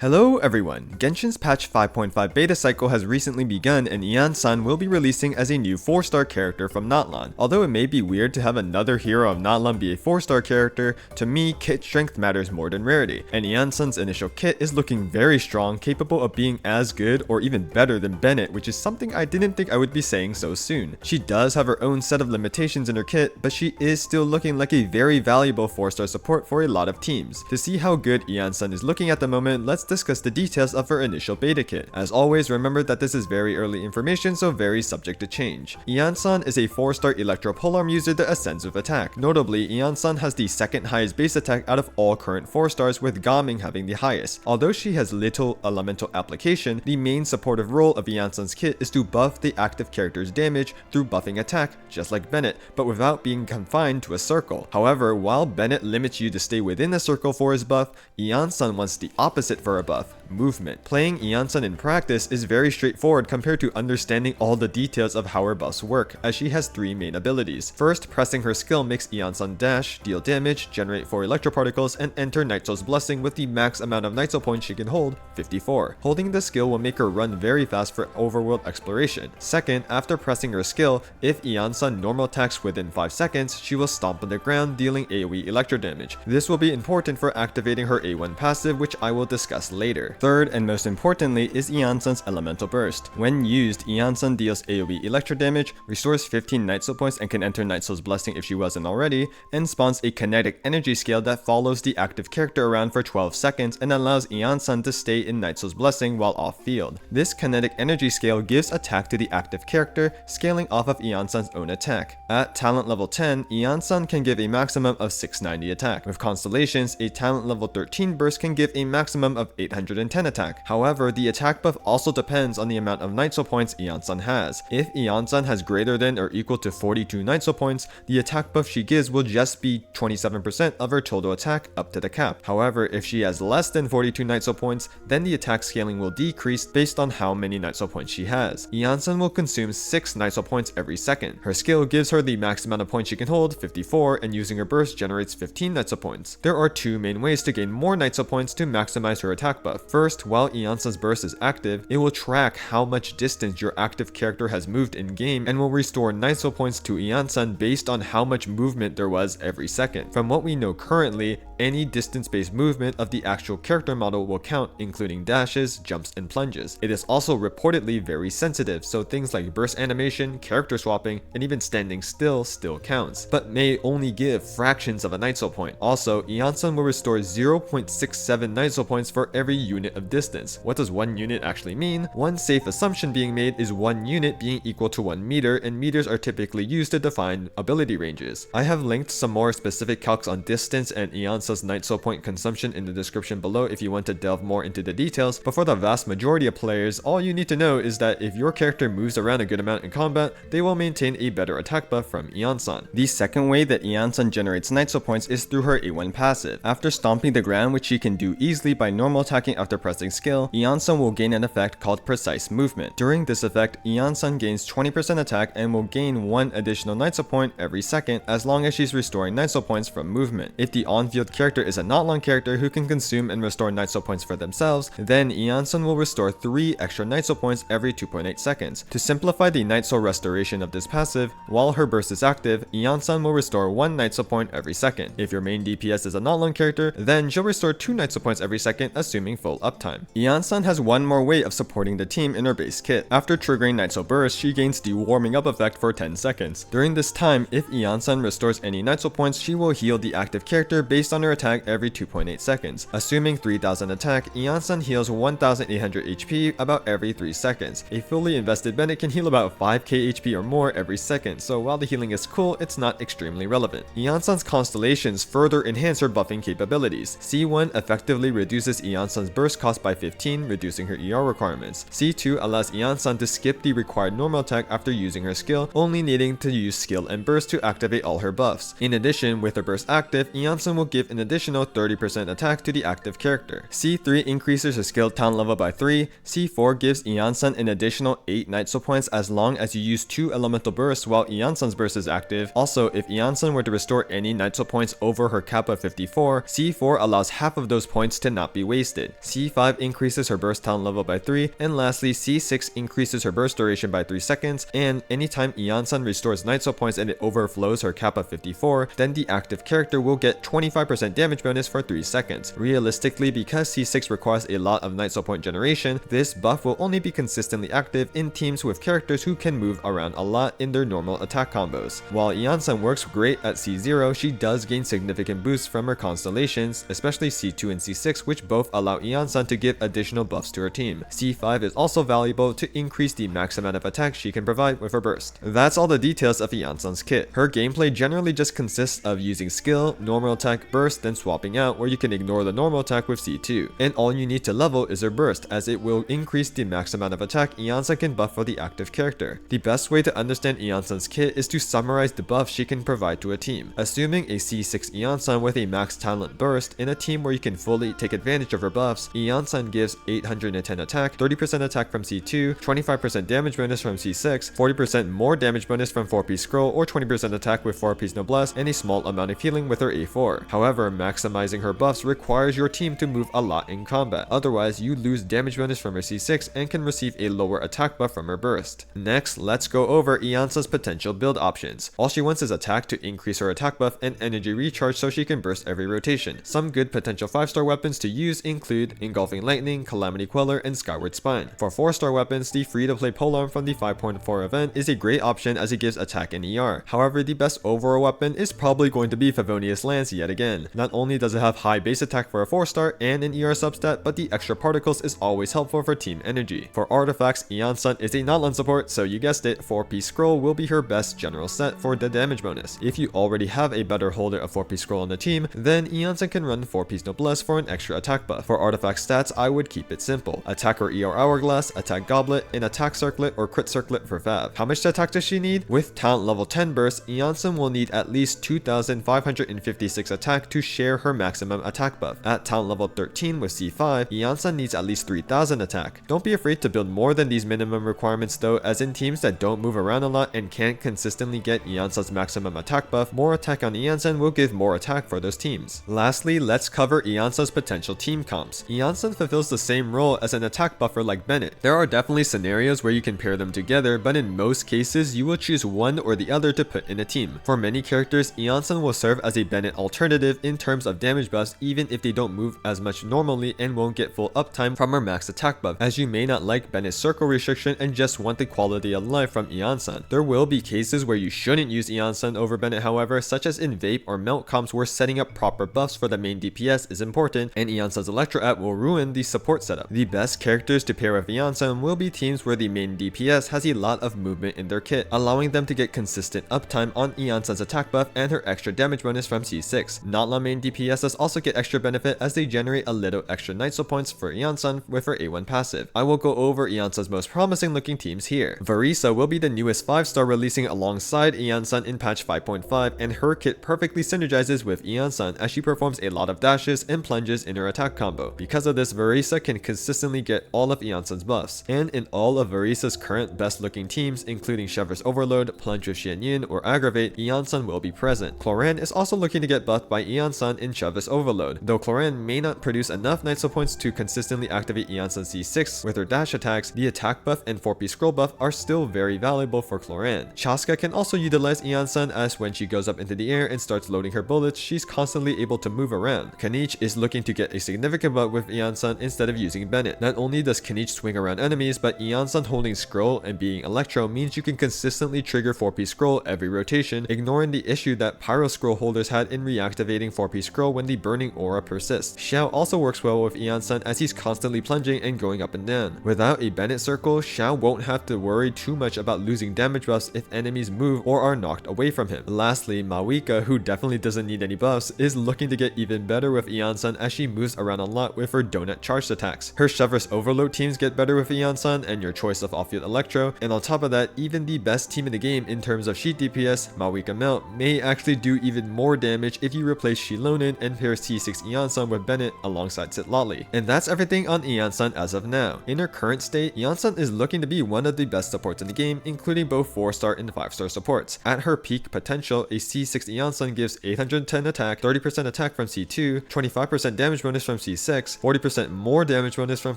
Hello everyone! Genshin's patch 5.5 beta cycle has recently begun and Iansan will be releasing as a new 4-star character from Natlan. Although it may be weird to have another hero of Natlan be a 4-star character, to me kit strength matters more than rarity, and Iansan's initial kit is looking very strong, capable of being as good or even better than Bennett, which is something I didn't think I would be saying so soon. She does have her own set of limitations in her kit, but she is still looking like a very valuable 4-star support for a lot of teams. To see how good Iansan is looking at the moment, let's discuss the details of her initial beta kit. As always, remember that this is very early information, so very subject to change. Iansan is a 4-star Electro Polearm user that ascends with attack. Notably, Iansan has the second highest base attack out of all current 4-stars, with Gaming having the highest. Although she has little elemental application, the main supportive role of Iansan's kit is to buff the active character's damage through buffing attack, just like Bennett, but without being confined to a circle. However, while Bennett limits you to stay within a circle for his buff, Iansan wants the opposite for a buff: movement. Playing Iansan in practice is very straightforward compared to understanding all the details of how her buffs work, as she has 3 main abilities. First, pressing her skill makes Iansan dash, deal damage, generate 4 electroparticles, and enter Nightsoul's Blessing with the max amount of Nightsoul points she can hold, 54. Holding the skill will make her run very fast for overworld exploration. Second, after pressing her skill, if Iansan normal attacks within 5 seconds, she will stomp on the ground, dealing AoE electro damage. This will be important for activating her A1 passive, which I will discuss later. Third, and most importantly, is Iansan's Elemental Burst. When used, Iansan deals AoE electro damage, restores 15 Nightsoul points and can enter Nightsoul's Blessing if she wasn't already, and spawns a kinetic energy scale that follows the active character around for 12 seconds and allows Iansan to stay in Nightsoul's Blessing while off field. This kinetic energy scale gives attack to the active character, scaling off of Iansan's own attack. At talent level 10, Iansan can give a maximum of 690 attack. With Constellations, a talent level 13 burst can give a maximum of 810 attack. However, the attack buff also depends on the amount of Nightsoul points Iansan has. If Iansan has greater than or equal to 42 Nightsoul points, the attack buff she gives will just be 27% of her total attack up to the cap. However, if she has less than 42 Nightsoul points, then the attack scaling will decrease based on how many Nightsoul points she has. Iansan will consume 6 Nightsoul points every second. Her skill gives her the max amount of points she can hold, 54, and using her burst generates 15 Nightsoul points. There are 2 main ways to gain more Nightsoul points to maximize her attack buff. First, while Iansan's burst is active, it will track how much distance your active character has moved in game and will restore Nightsoul points to Iansan based on how much movement there was every second. From what we know currently, any distance-based movement of the actual character model will count, including dashes, jumps, and plunges. It is also reportedly very sensitive, so things like burst animation, character swapping, and even standing still counts, but may only give fractions of a Nightsoul point. Also, Iansan will restore 0.67 Nightsoul points for every unit of distance. What does 1 unit actually mean? One safe assumption being made is 1 unit being equal to 1 meter, and meters are typically used to define ability ranges. I have linked some more specific calcs on distance and Iansan's Nightsoul point consumption in the description below if you want to delve more into the details, but for the vast majority of players, all you need to know is that if your character moves around a good amount in combat, they will maintain a better attack buff from Iansan. The second way that Iansan generates Nightsoul points is through her A1 passive. After stomping the ground, which she can do easily by normal attacking after pressing skill, Iansan will gain an effect called Precise Movement. During this effect, Iansan gains 20% attack and will gain 1 additional Nightsoul point every second as long as she's restoring Nightsoul points from movement. If the on-field character is a Natlan character who can consume and restore Nightsoul points for themselves, then Iansan will restore 3 extra Nightsoul points every 2.8 seconds. To simplify the Nightsoul restoration of this passive, while her burst is active, Iansan will restore 1 Nightsoul point every second. If your main DPS is a Natlan character, then she'll restore 2 Nightsoul points every second, assuming full uptime. Iansan has one more way of supporting the team in her base kit. After triggering Nightsoul Burst, she gains the warming up effect for 10 seconds. During this time, if Iansan restores any Nightsoul points, she will heal the active character based on her attack every 2.8 seconds. Assuming 3000 attack, Iansan heals 1800 HP about every 3 seconds. A fully invested Bennett can heal about 5k HP or more every second, so while the healing is cool, it's not extremely relevant. Iansan's Constellations further enhance her buffing capabilities. C1 effectively reduces Iansan's burst cost by 15, reducing her ER requirements. C2 allows Iansan to skip the required normal attack after using her skill, only needing to use skill and burst to activate all her buffs. In addition, with her burst active, Iansan will give an an additional 30% attack to the active character. C3 increases her skill talent level by 3. C4 gives Iansan an additional 8 Night Soul points as long as you use 2 elemental bursts while Iansan's burst is active. Also, if Iansan were to restore any Night Soul points over her cap of 54, C4 allows half of those points to not be wasted. C5 increases her burst talent level by 3, and lastly C6 increases her burst duration by 3 seconds, and anytime Iansan restores Night Soul points and it overflows her cap of 54, then the active character will get 25% damage bonus for 3 seconds. Realistically, because C6 requires a lot of Night Soul point generation, this buff will only be consistently active in teams with characters who can move around a lot in their normal attack combos. While Iansan works great at C0, she does gain significant boosts from her constellations, especially C2 and C6, which both allow Iansan to give additional buffs to her team. C5 is also valuable to increase the max amount of attack she can provide with her burst. That's all the details of Iansan's kit. Her gameplay generally just consists of using skill, normal attack, burst, then swapping out, where you can ignore the normal attack with C2. And all you need to level is her burst, as it will increase the max amount of attack Iansan can buff for the active character. The best way to understand Iansan's kit is to summarize the buffs she can provide to a team. Assuming a C6 Iansan with a max talent burst in a team where you can fully take advantage of her buffs, Iansan gives 810 attack, 30% attack from C2, 25% damage bonus from C6, 40% more damage bonus from 4-piece scroll, or 20% attack with 4-piece noblesse, and a small amount of healing with her A4. However, maximizing her buffs requires your team to move a lot in combat, otherwise you lose damage bonus from her C6 and can receive a lower attack buff from her burst. Next, let's go over Iansan's potential build options. All she wants is attack to increase her attack buff and energy recharge so she can burst every rotation. Some good potential 5-star weapons to use include Engulfing Lightning, Calamity Queller, and Skyward Spine. For 4-star weapons, the free-to-play polearm from the 5.4 event is a great option as it gives attack and ER. However, the best overall weapon is probably going to be Favonius Lance yet again. Not only does it have high base attack for a 4-star and an ER substat, but the extra particles is always helpful for team energy. For artifacts, Iansan is a natlan support, so you guessed it, 4-piece scroll will be her best general set for the damage bonus. If you already have a better holder of 4-piece scroll on the team, then Iansan can run 4-piece noblesse for an extra attack buff. For artifact stats, I would keep it simple. Attack or ER hourglass, attack goblet, and attack circlet or crit circlet for Fav. How much attack does she need? With talent level 10 burst, Iansan will need at least 2,556 attack to share her maximum attack buff. At talent level 13 with C5, Iansan needs at least 3,000 attack. Don't be afraid to build more than these minimum requirements though, as in teams that don't move around a lot and can't consistently get Iansan's maximum attack buff, more attack on Iansan will give more attack for those teams. Lastly, let's cover Iansan's potential team comps. Iansan fulfills the same role as an attack buffer like Bennett. There are definitely scenarios where you can pair them together, but in most cases you will choose one or the other to put in a team. For many characters, Iansan will serve as a Bennett alternative in terms of damage buffs even if they don't move as much normally and won't get full uptime from her max attack buff, as you may not like Bennett's circle restriction and just want the quality of life from Iansan. There will be cases where you shouldn't use Iansan over Bennett however, such as in Vape or Melt comps where setting up proper buffs for the main DPS is important, and Iansan's Electro app will ruin the support setup. The best characters to pair with Iansan will be teams where the main DPS has a lot of movement in their kit, allowing them to get consistent uptime on Iansan's attack buff and her extra damage bonus from C6. Natlan main DPSs also get extra benefit as they generate a little extra Night Soul points for Iansan with her A1 passive. I will go over Iansan's most promising looking teams here. Varesa will be the newest 5-star releasing alongside Iansan in patch 5.5, and her kit perfectly synergizes with Iansan as she performs a lot of dashes and plunges in her attack combo. Because of this, Varesa can consistently get all of Iansan's buffs, and in all of Varesa's current best looking teams including Chevre's Overload, Plunge with Xianyin, or Aggravate, Iansan will be present. Cloran is also looking to get buffed by Iansan in Chevre's Overload. Though Cloran may not produce enough Night Soul points to consistently activate Iansan C6 with her dash attacks, the attack buff and 4-piece scroll buff are still very valuable for Cloran. Chaska can also utilize Iansan as when she goes up into the air and starts loading her bullets, she's constantly able to move around. Kanich is looking to get a significant buff with Iansan instead of using Bennett. Not only does Kanich swing around enemies, but Iansan holding scroll and being electro means you can consistently trigger 4-piece scroll every rotation, ignoring the issue that pyro scroll holders had in reactivating 4-piece scroll when the burning aura persists. Xiao also works well with Iansan as he's constantly plunging and going up and down. Without a Bennett circle, Xiao won't have to worry too much about losing damage buffs if enemies move or are knocked away from him. Lastly, Mawika, who definitely doesn't need any buffs, is looking to get even better with Iansan as she moves around a lot with her donut charged attacks. Her Chevre's Overload teams get better with Iansan and your choice of off-field Electro, and on top of that, even the best team in the game in terms of sheet DPS, Mawika Melt, may actually do even more damage if you replace activates Shilonen and pairs T6 Iansan with Bennett alongside Citlali. And that's everything on Iansan as of now. In her current state, Iansan is looking to be one of the best supports in the game, including both 4-star and 5-star supports. At her peak potential, a C6 Iansan gives 810 attack, 30% attack from C2, 25% damage bonus from C6, 40% more damage bonus from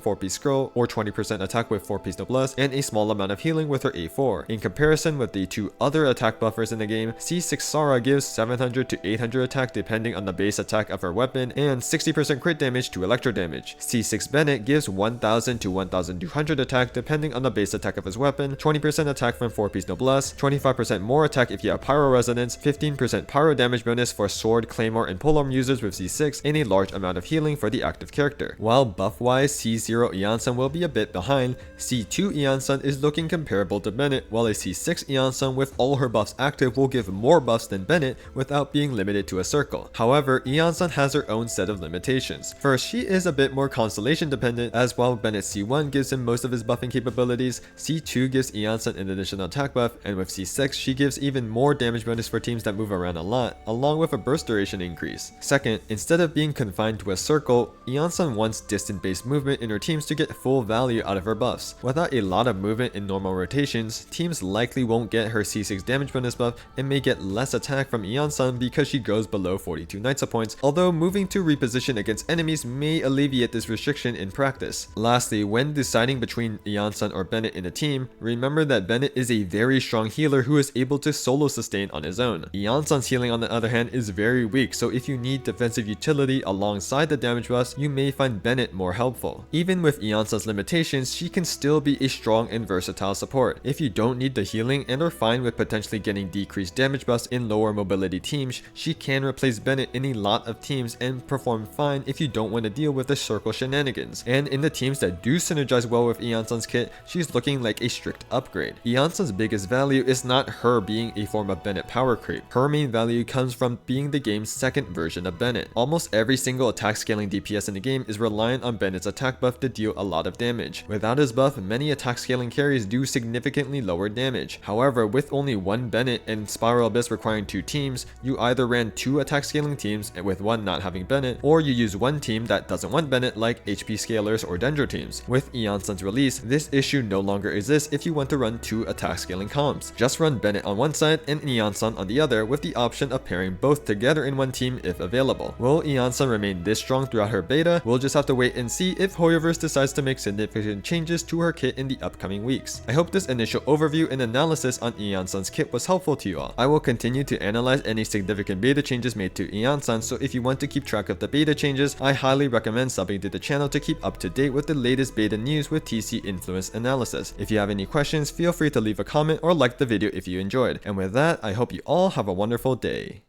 4-piece scroll, or 20% attack with 4-piece noblesse, and a small amount of healing with her A4. In comparison with the two other attack buffers in the game, C6 Sara gives 700 to 800 attack depending on the base attack of her weapon, and 60% crit damage to electro damage. C6 Bennett gives 1000 to 1200 attack depending on the base attack of his weapon, 20% attack from 4-piece noblesse, 25% more attack if you have pyro resonance, 15% pyro damage bonus for sword, claymore, and polearm users with C6, and a large amount of healing for the active character. While buff-wise, C0 Iansan will be a bit behind, C2 Iansan is looking comparable to Bennett, while a C6 Iansan with all her buffs active will give more buffs than Bennett without being limited to a circle. However, Iansan has her own set of limitations. First, she is a bit more constellation dependent, as while Bennett C1 gives him most of his buffing capabilities, C2 gives Iansan an additional attack buff, and with C6 she gives even more damage bonus for teams that move around a lot, along with a burst duration increase. Second, instead of being confined to a circle, Iansan wants distant based movement in her teams to get full value out of her buffs. Without a lot of movement in normal rotations, teams likely won't get her C6 damage bonus buff and may get less attack from Iansan because she goes below 42 Nitsa points, although moving to reposition against enemies may alleviate this restriction in practice. Lastly, when deciding between Iansan or Bennett in a team, remember that Bennett is a very strong healer who is able to solo sustain on his own. Iansan's healing on the other hand is very weak, so if you need defensive utility alongside the damage buffs, you may find Bennett more helpful. Even with Iansan's limitations, she can still be a strong and versatile support. If you don't need the healing and are fine with potentially getting decreased damage buffs in lower mobility teams, she can replace Bennett in a lot of teams and perform fine if you don't want to deal with the circle shenanigans. And in the teams that do synergize well with Iansan's kit, she's looking like a strict upgrade. Iansan's biggest value is not her being a form of Bennett power creep. Her main value comes from being the game's second version of Bennett. Almost every single attack scaling DPS in the game is reliant on Bennett's attack buff to deal a lot of damage. Without his buff, many attack scaling carries do significantly lower damage. However, with only one Bennett and Spiral Abyss requiring 2 teams, you either ran 2 attack scaling teams with one not having Bennett, or you use one team that doesn't want Bennett like HP scalers or Dendro teams. With Iansan's release, this issue no longer exists if you want to run 2 attack scaling comps. Just run Bennett on one side and Iansan on the other with the option of pairing both together in one team if available. Will Iansan remain this strong throughout her beta? We'll just have to wait and see if HOYOverse decides to make significant changes to her kit in the upcoming weeks. I hope this initial overview and analysis on Iansan's kit was helpful to you all. I will continue to analyze any significant beta changes made to Iansan, so if you want to keep track of the beta changes, I highly recommend subbing to the channel to keep up to date with the latest beta news with TC influence analysis. If you have any questions, feel free to leave a comment or like the video if you enjoyed. And with that, I hope you all have a wonderful day.